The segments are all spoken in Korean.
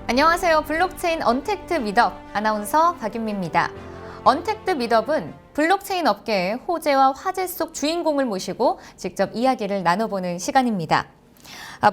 안녕하세요. 블록체인 언택트 미덕 아나운서 박윤미입니다. 언택트 미덕은 블록체인 업계의 호재와 화제 속 주인공을 모시고 직접 이야기를 나눠보는 시간입니다.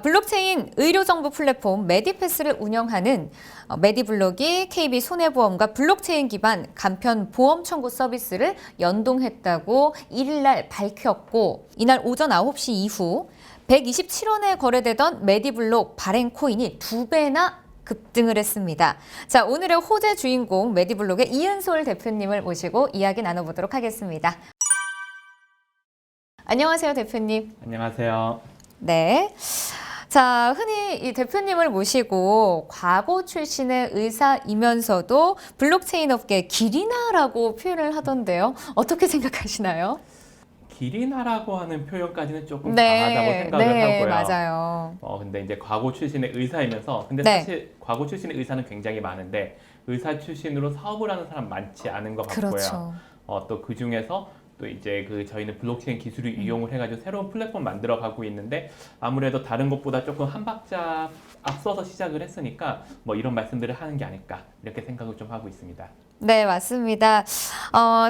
블록체인 의료정보 플랫폼 메디패스를 운영하는 메디블록이 KB손해보험과 블록체인 기반 간편 보험 청구 서비스를 연동했다고 1일 날 밝혔고, 이날 오전 9시 이후 127원에 거래되던 메디블록 발행 코인이 2배나 급등을 했습니다. 자, 오늘의 호재 주인공 메디블록의 이은솔 대표님을 모시고 이야기 나눠보도록 하겠습니다. 안녕하세요, 대표님. 안녕하세요. 네. 자, 흔히 이 대표님을 모시고 과거 출신의 의사이면서도 블록체인 업계의 길이나라고 표현을 하던데요. 어떻게 생각하시나요? 길이나라고 하는 표현까지는 조금 강하다고 생각을 네, 하고요. 맞아요. 근데 이제 과거 출신의 의사이면서, 근데 네. 사실 과거 출신의 의사는 굉장히 많은데 의사 출신으로 사업을 하는 사람 많지 않은 것 같고요. 그렇죠. 또 그 중에서 또 이제 저희는 블록체인 기술을 이용을 해가지고 새로운 플랫폼 만들어가고 있는데, 아무래도 다른 것보다 조금 한 박자 앞서서 시작을 했으니까 뭐 이런 말씀들을 하는 게 아닐까 이렇게 생각을 좀 하고 있습니다. 네, 맞습니다.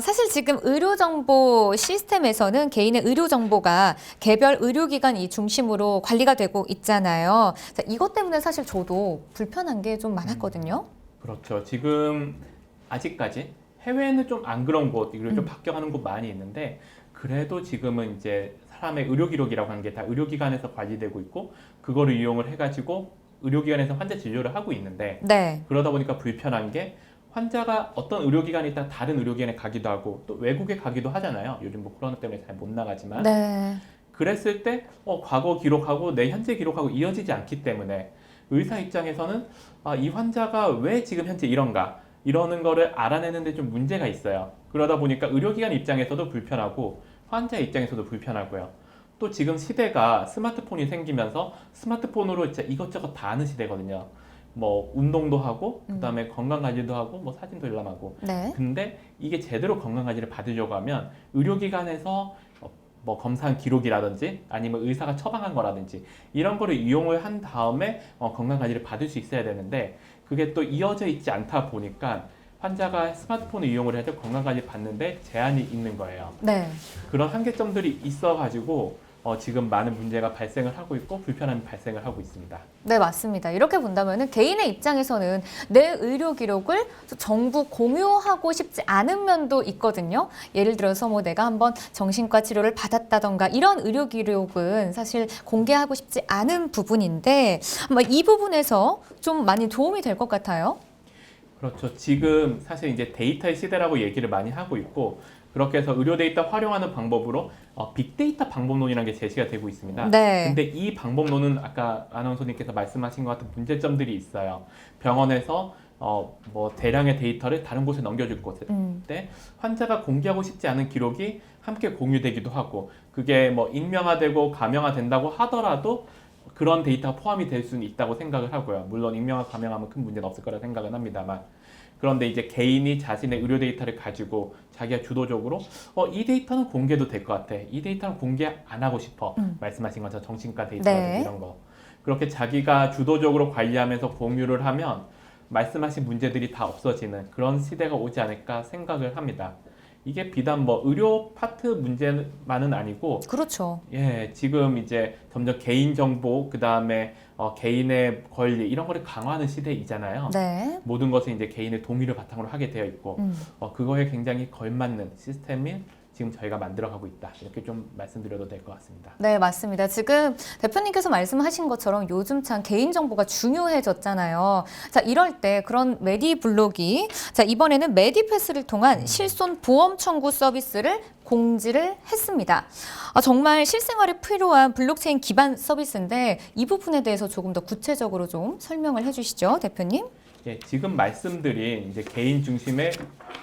사실 지금 의료정보 시스템에서는 개인의 의료정보가 개별 의료기관 이 중심으로 관리가 되고 있잖아요. 자, 이것 때문에 사실 저도 불편한 게 좀 많았거든요. 그렇죠. 지금 아직까지 해외는 좀 안 그런 곳, 이걸 좀 바뀌어가는 곳 많이 있는데, 그래도 지금은 이제 사람의 의료 기록이라고 하는 게 다 의료기관에서 관리되고 있고, 그거를 이용을 해가지고 의료기관에서 환자 진료를 하고 있는데, 네. 그러다 보니까 불편한 게 환자가 어떤 의료기관에 있다 다른 의료기관에 가기도 하고 또 외국에 가기도 하잖아요. 요즘 뭐 코로나 때문에 잘 못 나가지만. 네. 그랬을 때 과거 기록하고 내 현재 기록하고 이어지지 않기 때문에 의사 입장에서는 이 환자가 왜 지금 현재 이러는 거를 알아내는데 좀 문제가 있어요. 그러다 보니까 의료기관 입장에서도 불편하고 환자 입장에서도 불편하고요. 또 지금 시대가 스마트폰이 생기면서 스마트폰으로 진짜 이것저것 다 아는 시대거든요. 뭐 운동도 하고 그다음에 건강관리도 하고 뭐 사진도 열람하고. 네. 근데 이게 제대로 건강관리를 받으려고 하면 의료기관에서 뭐 검사한 기록이라든지 아니면 의사가 처방한 거라든지 이런 거를 이용을 한 다음에 건강관리를 받을 수 있어야 되는데, 그게 또 이어져 있지 않다 보니까 환자가 스마트폰을 이용을 해도 건강관리 받는데 제한이 있는 거예요. 네. 그런 한계점들이 있어가지고 지금 많은 문제가 발생을 하고 있고 불편함이 발생을 하고 있습니다. 네, 맞습니다. 이렇게 본다면 개인의 입장에서는 내 의료 기록을 정부 공유하고 싶지 않은 면도 있거든요. 예를 들어서 뭐 내가 한번 정신과 치료를 받았다던가 이런 의료 기록은 사실 공개하고 싶지 않은 부분인데, 아마 이 부분에서 좀 많이 도움이 될 것 같아요. 그렇죠. 지금 사실 이제 데이터의 시대라고 얘기를 많이 하고 있고, 그렇게 해서 의료 데이터 활용하는 방법으로 빅데이터 방법론이라는 게 제시가 되고 있습니다. 네. 근데 이 방법론은 아까 아나운서님께서 말씀하신 것 같은 문제점들이 있어요. 병원에서 뭐 대량의 데이터를 다른 곳에 넘겨줄 때 환자가 공개하고 싶지 않은 기록이 함께 공유되기도 하고, 그게 뭐 익명화되고 가명화된다고 하더라도 그런 데이터가 포함이 될 수는 있다고 생각을 하고요. 물론 익명화 가명하면 큰 문제는 없을 거라 생각은 합니다만, 그런데 이제 개인이 자신의 의료 데이터를 가지고 자기가 주도적으로 이 데이터는 공개도 될 것 같아, 이 데이터는 공개 안 하고 싶어, 말씀하신 것처럼 정신과 데이터라든지 네. 이런 거, 그렇게 자기가 주도적으로 관리하면서 공유를 하면 말씀하신 문제들이 다 없어지는 그런 시대가 오지 않을까 생각을 합니다. 이게 비단 뭐 의료 파트 문제만은 아니고, 그렇죠. 지금 이제 점점 개인 정보, 그 다음에 개인의 권리 이런 거를 강화하는 시대이잖아요. 네. 모든 것은 이제 개인의 동의를 바탕으로 하게 되어 있고, 그거에 굉장히 걸맞는 시스템을 지금 저희가 만들어가고 있다, 이렇게 좀 말씀드려도 될 것 같습니다. 네, 맞습니다. 지금 대표님께서 말씀하신 것처럼 요즘 참 개인정보가 중요해졌잖아요. 자, 이럴 때 그런 메디블록이 자, 이번에는 메디패스를 통한 실손 보험 청구 서비스를 공지를 했습니다. 정말 실생활에 필요한 블록체인 기반 서비스인데 이 부분에 대해서 조금 더 구체적으로 좀 설명을 해주시죠, 대표님. 지금 말씀드린 이제 개인 중심의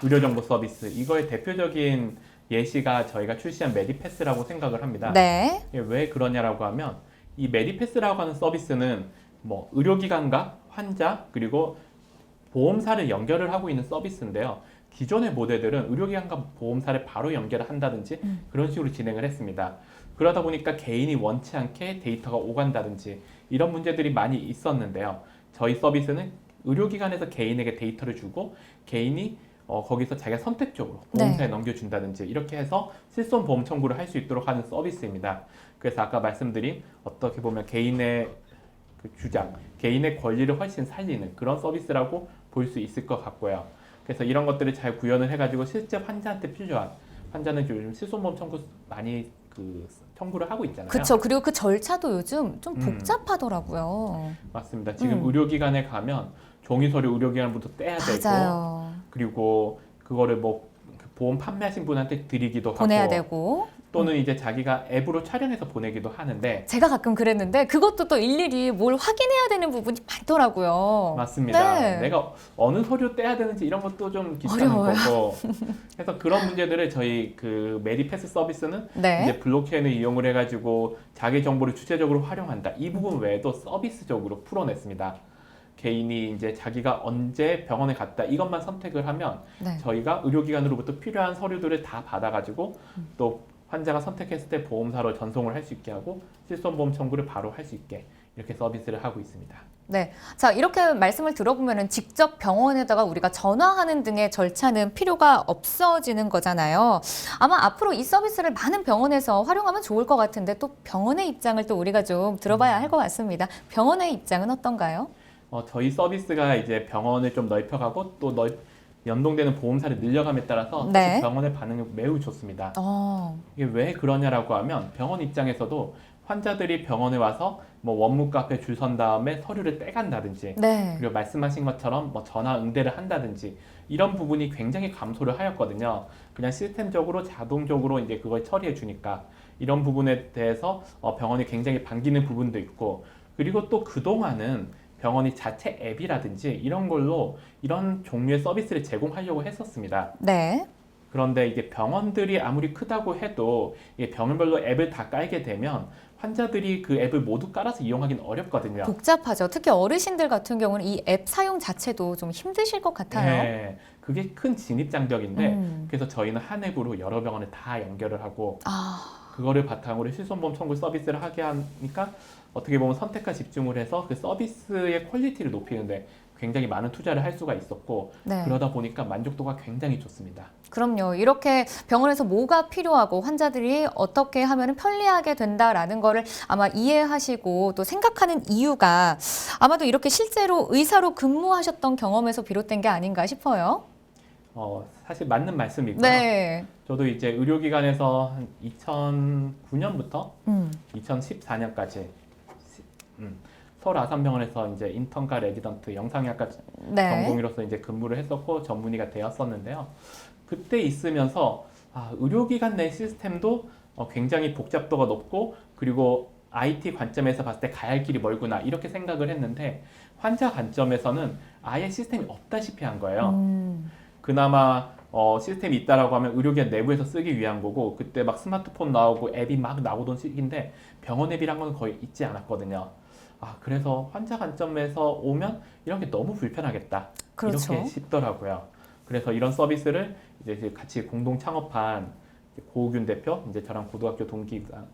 의료정보 서비스, 이거의 대표적인 예시가 저희가 출시한 메디패스라고 생각을 합니다. 네. 왜 그러냐라고 하면, 이 메디패스라고 하는 서비스는 뭐 의료기관과 환자 그리고 보험사를 연결을 하고 있는 서비스인데요. 기존의 모델들은 의료기관과 보험사를 바로 연결을 한다든지 그런 식으로 진행을 했습니다. 그러다 보니까 개인이 원치 않게 데이터가 오간다든지 이런 문제들이 많이 있었는데요. 저희 서비스는 의료기관에서 개인에게 데이터를 주고 개인이 거기서 자기가 선택적으로 보험사에 넘겨준다든지 이렇게 해서 실손보험 청구를 할 수 있도록 하는 서비스입니다. 그래서 아까 말씀드린 어떻게 보면 개인의 그 주장, 개인의 권리를 훨씬 살리는 그런 서비스라고 볼 수 있을 것 같고요. 그래서 이런 것들을 잘 구현을 해가지고 실제 환자한테 필요한 환자는 요즘 실손보험 청구 많이 청구를 하고 있잖아요. 그렇죠. 그리고 그 절차도 요즘 좀 복잡하더라고요. 맞습니다. 지금 의료기관에 가면 종이 서류 의료기관부터 떼야 맞아요. 되고 그리고 그거를 뭐 보험 판매하신 분한테 드리기도 보내야 하고 되고 또는 이제 자기가 앱으로 촬영해서 보내기도 하는데 제가 가끔 그랬는데 그것도 또 일일이 뭘 확인해야 되는 부분이 많더라고요. 맞습니다. 네. 내가 어느 서류 떼야 되는지 이런 것도 좀 귀찮은 어려워요. 거고 그래서 그런 문제들을 저희 그 메디패스 서비스는 네. 이제 블록체인을 이용을 해가지고 자기 정보를 주체적으로 활용한다. 이 부분 외에도 서비스적으로 풀어냈습니다. 개인이 이제 자기가 언제 병원에 갔다 이것만 선택을 하면 네. 저희가 의료기관으로부터 필요한 서류들을 다 받아가지고 또 환자가 선택했을 때 보험사로 전송을 할 수 있게 하고 실손보험 청구를 바로 할 수 있게 이렇게 서비스를 하고 있습니다. 네. 자, 이렇게 말씀을 들어보면은 직접 병원에다가 우리가 전화하는 등의 절차는 필요가 없어지는 거잖아요. 아마 앞으로 이 서비스를 많은 병원에서 활용하면 좋을 것 같은데 또 병원의 입장을 또 우리가 좀 들어봐야 할 것 같습니다. 병원의 입장은 어떤가요? 저희 서비스가 이제 병원을 좀 넓혀가고 또 연동되는 보험사를 늘려감에 따라서 네. 사실 병원의 반응이 매우 좋습니다. 이게 왜 그러냐라고 하면 병원 입장에서도 환자들이 병원에 와서 뭐 원무 카페 줄 선 다음에 서류를 떼간다든지 네. 그리고 말씀하신 것처럼 뭐 전화 응대를 한다든지 이런 부분이 굉장히 감소를 하였거든요. 그냥 시스템적으로 자동적으로 이제 그걸 처리해 주니까 이런 부분에 대해서 병원이 굉장히 반기는 부분도 있고 그리고 또 그동안은 병원이 자체 앱이라든지 이런 걸로 이런 종류의 서비스를 제공하려고 했었습니다. 네. 그런데 이게 병원들이 아무리 크다고 해도 이게 병원별로 앱을 다 깔게 되면 환자들이 그 앱을 모두 깔아서 이용하기는 어렵거든요. 복잡하죠. 특히 어르신들 같은 경우는 이 앱 사용 자체도 좀 힘드실 것 같아요. 네, 그게 큰 진입장벽인데 그래서 저희는 한 앱으로 여러 병원을 다 연결을 하고 그거를 바탕으로 실손보험 청구 서비스를 하게 하니까 어떻게 보면 선택과 집중을 해서 그 서비스의 퀄리티를 높이는데 굉장히 많은 투자를 할 수가 있었고 네. 그러다 보니까 만족도가 굉장히 좋습니다. 그럼요. 이렇게 병원에서 뭐가 필요하고 환자들이 어떻게 하면 편리하게 된다라는 거를 아마 이해하시고 또 생각하는 이유가 아마도 이렇게 실제로 의사로 근무하셨던 경험에서 비롯된 게 아닌가 싶어요. 사실 맞는 말씀이고요. 네. 저도 이제 의료기관에서 한 2009년부터 2014년까지 서울 아산병원에서 이제 인턴과 레지던트 영상의학과 네. 전공의로서 이제 근무를 했었고 전문의가 되었었는데요. 그때 있으면서 의료기관 내 시스템도 굉장히 복잡도가 높고 그리고 IT 관점에서 봤을 때 가야 할 길이 멀구나 이렇게 생각을 했는데 환자 관점에서는 아예 시스템이 없다시피 한 거예요. 그나마 시스템이 있다라고 하면 의료기관 내부에서 쓰기 위한 거고 그때 막 스마트폰 나오고 앱이 막 나오던 시기인데 병원 앱이란 건 거의 있지 않았거든요. 그래서 환자 관점에서 오면 이런 게 너무 불편하겠다. 그렇죠. 이렇게 싶더라고요. 그래서 이런 서비스를 이제 같이 공동 창업한 고우균 대표, 이제 저랑 고등학교 동기한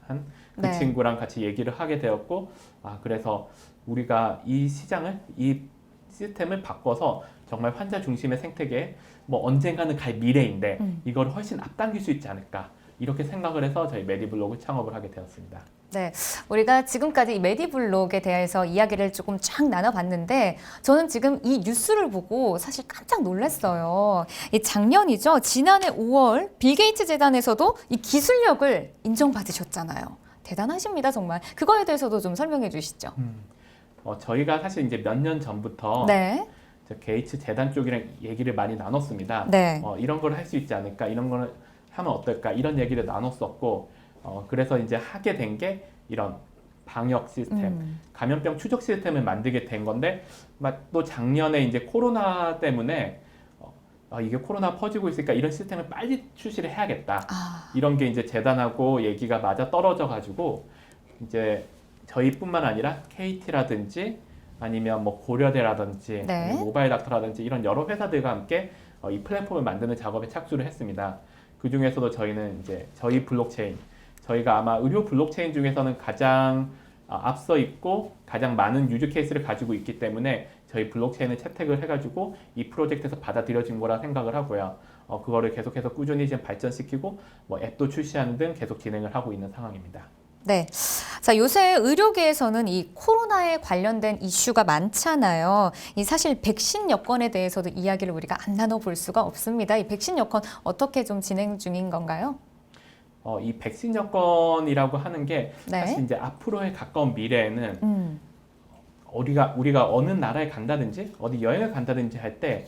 그 네. 친구랑 같이 얘기를 하게 되었고, 그래서 우리가 이 시스템을 바꿔서 정말 환자 중심의 생태계, 뭐 언젠가는 갈 미래인데 이걸 훨씬 앞당길 수 있지 않을까 이렇게 생각을 해서 저희 메디블록을 창업을 하게 되었습니다. 네, 우리가 지금까지 이 메디블록에 대해서 이야기를 조금 쫙 나눠봤는데 저는 지금 이 뉴스를 보고 사실 깜짝 놀랐어요. 이 작년이죠. 지난해 5월 빌 게이츠 재단에서도 이 기술력을 인정받으셨잖아요. 대단하십니다, 정말. 그거에 대해서도 좀 설명해 주시죠. 저희가 사실 이제 몇 년 전부터 네. 게이츠 재단 쪽이랑 얘기를 많이 나눴습니다. 네. 이런 걸 할 수 있지 않을까, 이런 걸 하면 어떨까, 이런 얘기를 나눴었고, 그래서 이제 하게 된 게 이런 방역 시스템, 감염병 추적 시스템을 만들게 된 건데, 또 작년에 이제 코로나 때문에 이게 코로나 퍼지고 있으니까 이런 시스템을 빨리 출시를 해야겠다. 이런 게 이제 재단하고 얘기가 맞아 떨어져 가지고 이제 저희뿐만 아니라 KT라든지 아니면 뭐 고려대라든지 네. 아니면 모바일 닥터라든지 이런 여러 회사들과 함께 이 플랫폼을 만드는 작업에 착수를 했습니다. 그 중에서도 저희는 이제 저희 블록체인, 저희가 아마 의료 블록체인 중에서는 가장 앞서 있고 가장 많은 유즈 케이스를 가지고 있기 때문에 저희 블록체인에 채택을 해가지고 이 프로젝트에서 받아들여진 거라 생각을 하고요. 그거를 계속해서 꾸준히 지금 발전시키고 뭐 앱도 출시하는 등 계속 진행을 하고 있는 상황입니다. 네. 자, 요새 의료계에서는 이 코로나에 관련된 이슈가 많잖아요. 이 사실 백신 여건에 대해서도 이야기를 우리가 안 나눠볼 수가 없습니다. 이 백신 여건 어떻게 좀 진행 중인 건가요? 이 백신 여건이라고 하는 게 네. 사실 이제 앞으로의 가까운 미래에는 우리가 어느 나라에 간다든지 어디 여행을 간다든지 할 때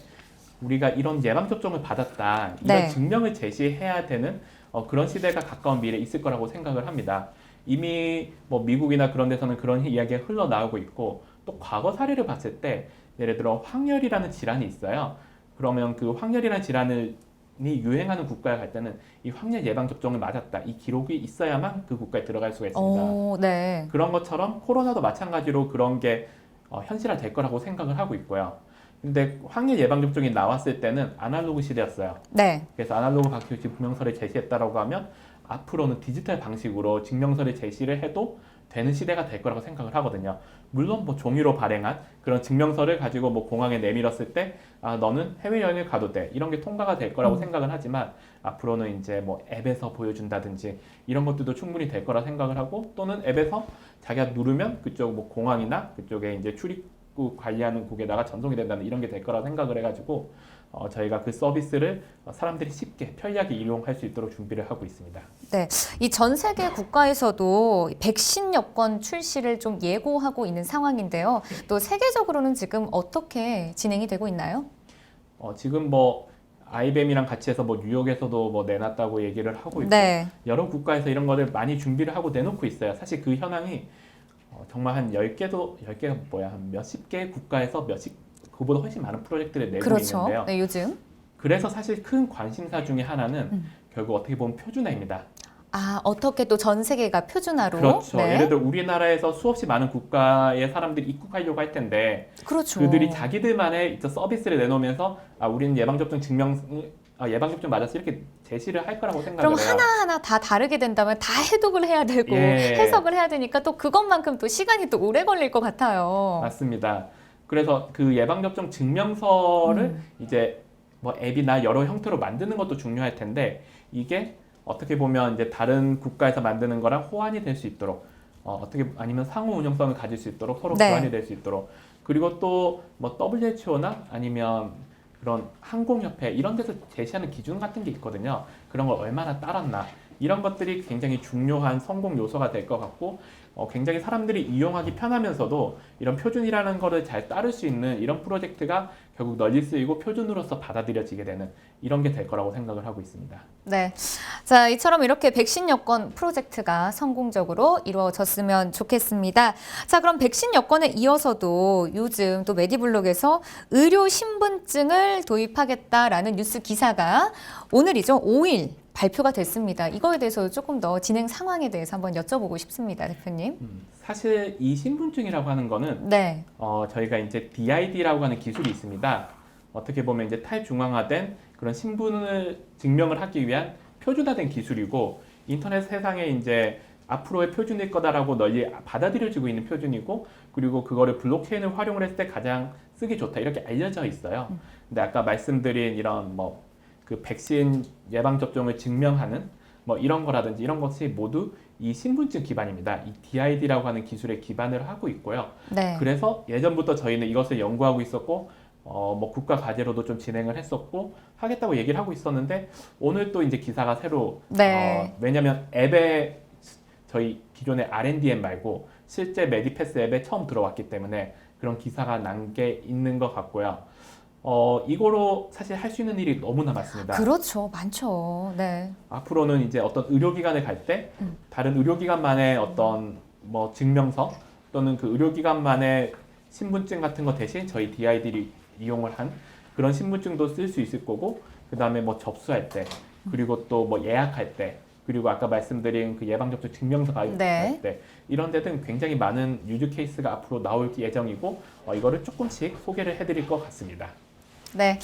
우리가 이런 예방 접종을 받았다 이런 네. 증명을 제시해야 되는 그런 시대가 가까운 미래에 있을 거라고 생각을 합니다. 이미 뭐 미국이나 그런 데서는 그런 이야기가 흘러나오고 있고 또 과거 사례를 봤을 때 예를 들어 황열이라는 질환이 있어요. 그러면 그 황열이라는 질환이 유행하는 국가에 갈 때는 이 황열 예방 접종을 맞았다 이 기록이 있어야만 그 국가에 들어갈 수가 있습니다. 오, 네. 그런 것처럼 코로나도 마찬가지로 그런 게 현실화 될 거라고 생각을 하고 있고요. 근데 황열 예방 접종이 나왔을 때는 아날로그 시대였어요. 네. 그래서 아날로그 방식으로 증명서를 제시했다라고 하면 앞으로는 디지털 방식으로 증명서를 제시를 해도 되는 시대가 될 거라고 생각을 하거든요. 물론 뭐 종이로 발행한 그런 증명서를 가지고 뭐 공항에 내밀었을 때 너는 해외여행을 가도 돼 이런 게 통과가 될 거라고 생각은 하지만 앞으로는 이제 뭐 앱에서 보여준다든지 이런 것들도 충분히 될 거라 생각을 하고 또는 앱에서 자기가 누르면 그쪽 뭐 공항이나 그쪽에 이제 출입국 관리하는 국에다가 전송이 된다는 이런 게 될 거라 생각을 해가지고 저희가 그 서비스를 사람들이 쉽게 편리하게 이용할 수 있도록 준비를 하고 있습니다. 네. 이 전 세계 국가에서도 백신 여건 출시를 좀 예고하고 있는 상황인데요. 또 세계적으로는 지금 어떻게 진행이 되고 있나요? 지금 뭐 IBM이랑 같이 해서 뭐 뉴욕에서도 뭐 내놨다고 얘기를 하고 있고 네. 여러 국가에서 이런 거를 많이 준비를 하고 내놓고 있어요. 사실 그 현황이 정말 한 10개가 뭐야 한 몇십 개 국가에서 몇십 그보다 훨씬 많은 프로젝트를 내고 그렇죠. 있는데요. 네, 요즘. 그래서 사실 큰 관심사 중에 하나는 결국 어떻게 보면 표준화입니다. 아, 어떻게 또 전 세계가 표준화로? 그렇죠. 네. 예를 들어 우리나라에서 수없이 많은 국가의 사람들이 입국하려고 할 텐데 그렇죠. 그들이 자기들만의 서비스를 내놓으면서 우리는 예방접종 예방접종 맞았어 이렇게 제시를 할 거라고 생각을 그럼 해요. 하나하나 다 다르게 된다면 다 해독을 해야 되고 예. 해석을 해야 되니까 또 그것만큼 또 시간이 또 오래 걸릴 것 같아요. 맞습니다. 그래서 그 예방접종 증명서를 이제 뭐 앱이나 여러 형태로 만드는 것도 중요할 텐데 이게 어떻게 보면 이제 다른 국가에서 만드는 거랑 호환이 될 수 있도록 어떻게 아니면 상호 운용성을 가질 수 있도록 서로 네. 교환이 될 수 있도록 그리고 또 뭐 WHO나 아니면 그런 항공협회 이런 데서 제시하는 기준 같은 게 있거든요. 그런 걸 얼마나 따랐나 이런 것들이 굉장히 중요한 성공 요소가 될 것 같고 굉장히 사람들이 이용하기 편하면서도 이런 표준이라는 거를 잘 따를 수 있는 이런 프로젝트가 결국 널리 쓰이고 표준으로서 받아들여지게 되는 이런 게 될 거라고 생각을 하고 있습니다. 네. 자, 이처럼 이렇게 백신 여건 프로젝트가 성공적으로 이루어졌으면 좋겠습니다. 자, 그럼 백신 여건에 이어서도 요즘 또 메디블록에서 의료 신분증을 도입하겠다라는 뉴스 기사가 오늘이죠. 5일 발표가 됐습니다. 이거에 대해서 조금 더 진행 상황에 대해서 한번 여쭤보고 싶습니다, 대표님. 사실 이 신분증이라고 하는 거는 네. 저희가 이제 DID라고 하는 기술이 있습니다. 어떻게 보면 이제 탈중앙화된 그런 신분을 증명을 하기 위한 표준화된 기술이고 인터넷 세상에 이제 앞으로의 표준일 거다라고 널리 받아들여지고 있는 표준이고 그리고 그거를 블록체인을 활용을 했을 때 가장 쓰기 좋다 이렇게 알려져 있어요. 근데 아까 말씀드린 이런 뭐 그 백신 예방 접종을 증명하는 뭐 이런 거라든지 이런 것이 모두 이 신분증 기반입니다. 이 DID라고 하는 기술에 기반을 하고 있고요. 네. 그래서 예전부터 저희는 이것을 연구하고 있었고 뭐 국가 과제로도 좀 진행을 했었고 하겠다고 얘기를 하고 있었는데 오늘 또 이제 기사가 새로 네. 왜냐하면 앱에 저희 기존의 R&D 앱 말고 실제 메디패스 앱에 처음 들어왔기 때문에 그런 기사가 난 게 있는 것 같고요. 이거로 사실 할 수 있는 일이 너무나 많습니다. 그렇죠. 많죠. 네. 앞으로는 이제 어떤 의료기관에 갈 때 다른 의료기관만의 어떤 뭐 증명서 또는 그 의료기관만의 신분증 같은 거 대신 저희 DID를 이용을 한 그런 신분증도 쓸 수 있을 거고 그 다음에 뭐 접수할 때 그리고 또 뭐 예약할 때 그리고 아까 말씀드린 그 예방접종 증명서 가입할 네. 때 이런 데 등 굉장히 많은 유즈 케이스가 앞으로 나올 예정이고 이거를 조금씩 소개를 해드릴 것 같습니다. 네,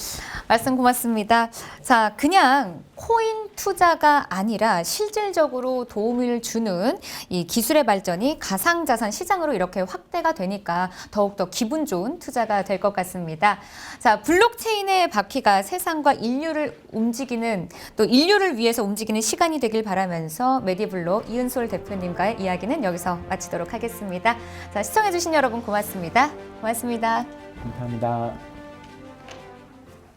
말씀 고맙습니다. 자, 그냥 코인 투자가 아니라 실질적으로 도움을 주는 이 기술의 발전이 가상자산 시장으로 이렇게 확대가 되니까 더욱더 기분 좋은 투자가 될 것 같습니다. 자, 블록체인의 바퀴가 세상과 인류를 움직이는 또 인류를 위해서 움직이는 시간이 되길 바라면서 메디블록 이은솔 대표님과의 이야기는 여기서 마치도록 하겠습니다. 자, 시청해주신 여러분 고맙습니다. 고맙습니다. 감사합니다.